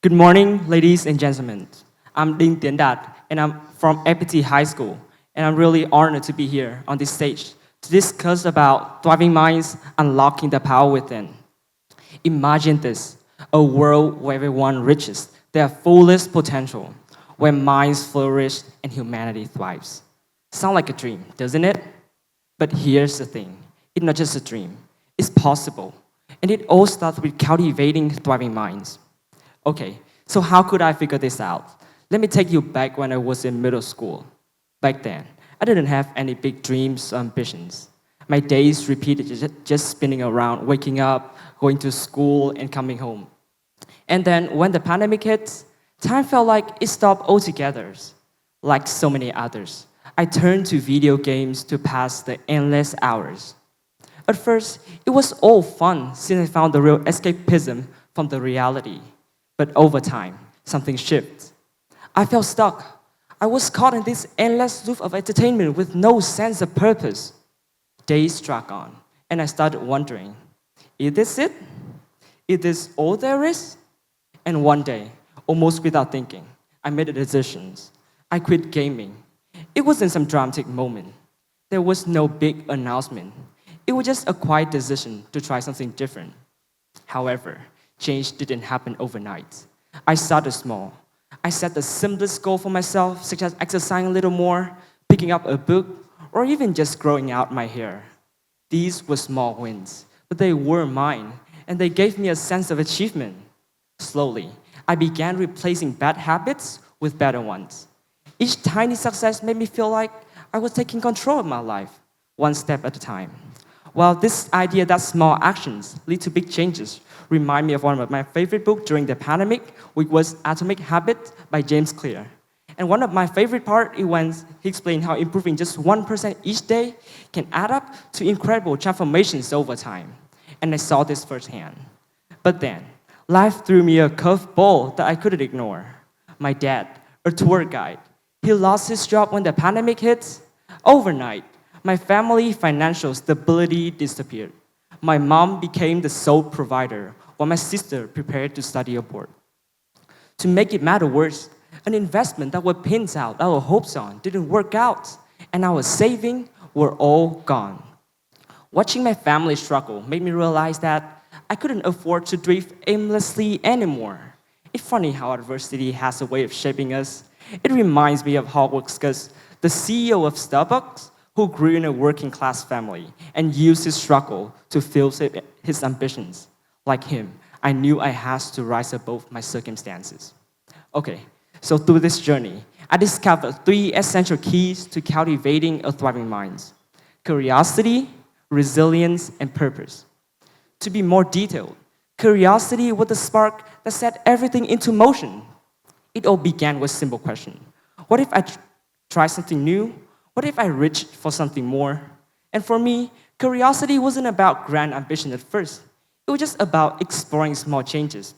Good morning, ladies and gentlemen. I'm Dinh and I'm from APT High School, and I'm really honored to be here on this stage to discuss about thriving minds unlocking the power within. Imagine this, a world where everyone reaches their fullest potential, where minds flourish and humanity thrives. Sound like a dream, doesn't it? But here's the thing, it's not just a dream, it's possible. And it all starts with cultivating thriving minds. Okay, so how could I figure this out? Let me take you back when I was in middle school. Back then, I didn't have any big dreams or ambitions. My days repeated just spinning around, waking up, going to school, and coming home. And then when the pandemic hit, time felt like it stopped altogether. Like so many others, I turned to video games to pass the endless hours. At first, it was all fun since I found the real escapism from the reality. But over time, something shifted. I felt stuck. I was caught in this endless loop of entertainment with no sense of purpose. Days dragged on, and I started wondering, is this it? Is this all there is? And one day, almost without thinking, I made a decision. I quit gaming. It wasn't some dramatic moment. There was no big announcement. It was just a quiet decision to try something different. However, change didn't happen overnight. I started small. I set the simplest goal for myself, such as exercising a little more, picking up a book, or even just growing out my hair. These were small wins, but they were mine, and they gave me a sense of achievement. Slowly, I began replacing bad habits with better ones. Each tiny success made me feel like I was taking control of my life, one step at a time. While this idea that small actions lead to big changes remind me of one of my favorite books during the pandemic, which was Atomic Habits by James Clear. And one of my favorite parts is when he explained how improving just 1% each day can add up to incredible transformations over time. And I saw this firsthand. But then, life threw me a curveball that I couldn't ignore. My dad, a tour guide, he lost his job when the pandemic hit. Overnight, my family financial stability disappeared. My mom became the sole provider, while my sister prepared to study abroad. To make it matter worse, an investment that we pinned out our hopes on didn't work out, and our savings were all gone. Watching my family struggle made me realize that I couldn't afford to drift aimlessly anymore. It's funny how adversity has a way of shaping us. It reminds me of Howard Schultz, the CEO of Starbucks, who grew in a working-class family and used his struggle to fulfill his ambitions. Like him, I knew I had to rise above my circumstances. Okay, so through this journey, I discovered three essential keys to cultivating a thriving mind: curiosity, resilience, and purpose. To be more detailed, curiosity was the spark that set everything into motion. It all began with a simple question. What if I try something new? What if I reached for something more? And for me, curiosity wasn't about grand ambition at first. It was just about exploring small changes.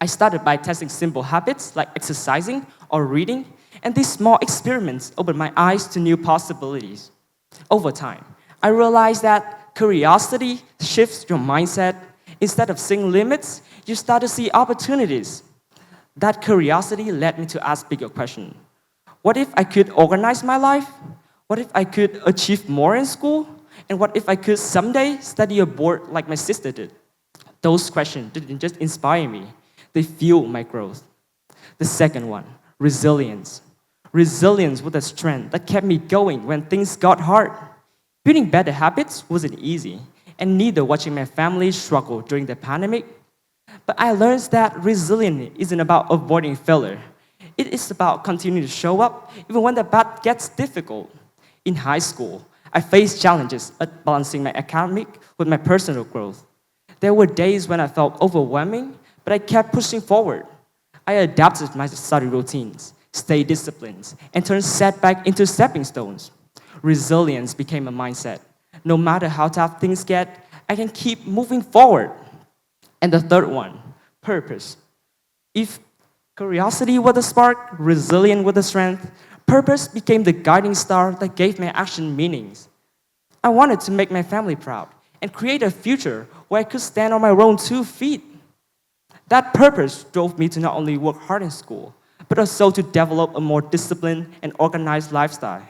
I started by testing simple habits like exercising or reading, and these small experiments opened my eyes to new possibilities. Over time, I realized that curiosity shifts your mindset. Instead of seeing limits, you start to see opportunities. That curiosity led me to ask bigger questions. What if I could organize my life? What if I could achieve more in school? And what if I could someday study abroad like my sister did? Those questions didn't just inspire me, they fueled my growth. The second one, resilience. Resilience was a strength that kept me going when things got hard. Building better habits wasn't easy, and neither watching my family struggle during the pandemic. But I learned that resilience isn't about avoiding failure. It is about continuing to show up even when the path gets difficult. In high school, I faced challenges at balancing my academic with my personal growth. There were days when I felt overwhelming, but I kept pushing forward. I adapted my study routines, stayed disciplined, and turned setbacks into stepping stones. Resilience became a mindset. No matter how tough things get, I can keep moving forward. And the third one, purpose. If curiosity was the spark, resilience was the strength, purpose became the guiding star that gave my action meanings. I wanted to make my family proud and create a future where I could stand on my own 2 feet. That purpose drove me to not only work hard in school, but also to develop a more disciplined and organized lifestyle.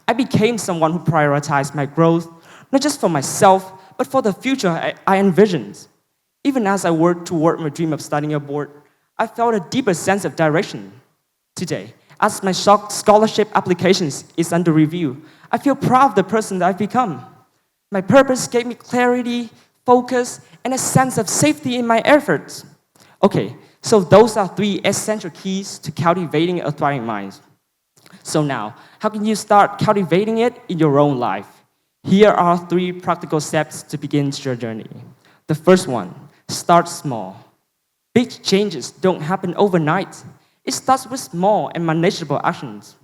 I became someone who prioritized my growth, not just for myself, but for the future I envisioned. Even as I worked toward my dream of studying abroad, I felt a deeper sense of direction. Today, as my scholarship applications is under review, I feel proud of the person that I've become. My purpose gave me clarity, focus, and a sense of safety in my efforts. Okay, so those are 3 essential keys to cultivating a thriving mind. So now, how can you start cultivating it in your own life? Here are 3 practical steps to begin your journey. The first one, start small. Big changes don't happen overnight. It starts with small and manageable actions.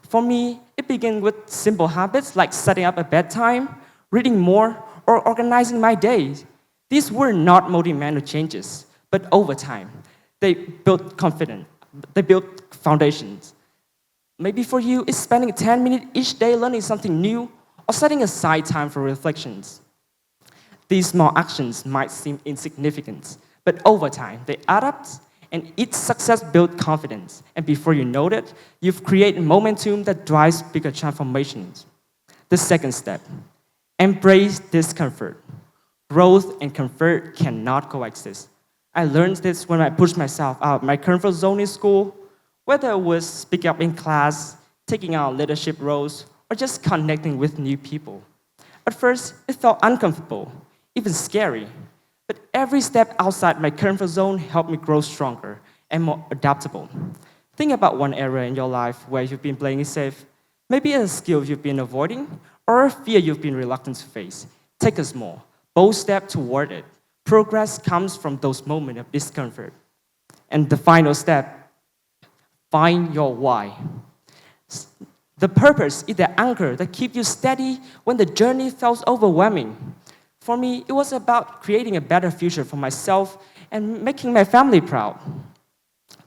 For me, it began with simple habits like setting up a bedtime, reading more, or organizing my days. These were not monumental changes, but over time, they built confidence. They built foundations. Maybe for you, it's spending 10 minutes each day learning something new or setting aside time for reflections. These small actions might seem insignificant, but over time, they add up, and each success builds confidence. And before you know it, you've created momentum that drives bigger transformations. The second step, embrace discomfort. Growth and comfort cannot coexist. I learned this when I pushed myself out of my comfort zone in school, whether it was speaking up in class, taking on leadership roles, or just connecting with new people. At first, it felt uncomfortable, even scary. But every step outside my comfort zone helped me grow stronger and more adaptable. Think about one area in your life where you've been playing it safe. Maybe a skill you've been avoiding, or a fear you've been reluctant to face. Take a small, bold step toward it. Progress comes from those moments of discomfort. And the final step, find your why. The purpose is the anchor that keeps you steady when the journey feels overwhelming. For me, it was about creating a better future for myself and making my family proud.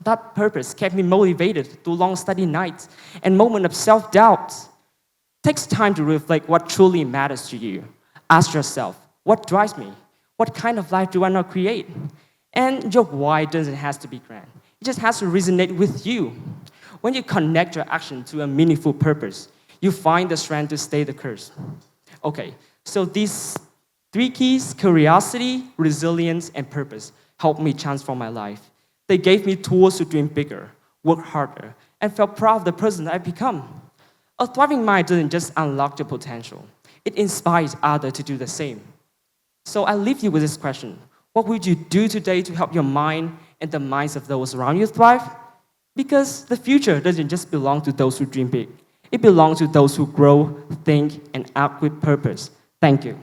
That purpose kept me motivated through long study nights and moments of self-doubt. It takes time to reflect what truly matters to you. Ask yourself, what drives me? What kind of life do I want to create? And your why doesn't have to be grand. It just has to resonate with you. When you connect your action to a meaningful purpose, you find the strength to stay the course. Okay, so these 3 keys, curiosity, resilience, and purpose, helped me transform my life. They gave me tools to dream bigger, work harder, and feel proud of the person I've become. A thriving mind doesn't just unlock your potential. It inspires others to do the same. So I leave you with this question. What would you do today to help your mind and the minds of those around you thrive? Because the future doesn't just belong to those who dream big. It belongs to those who grow, think, and act with purpose. Thank you.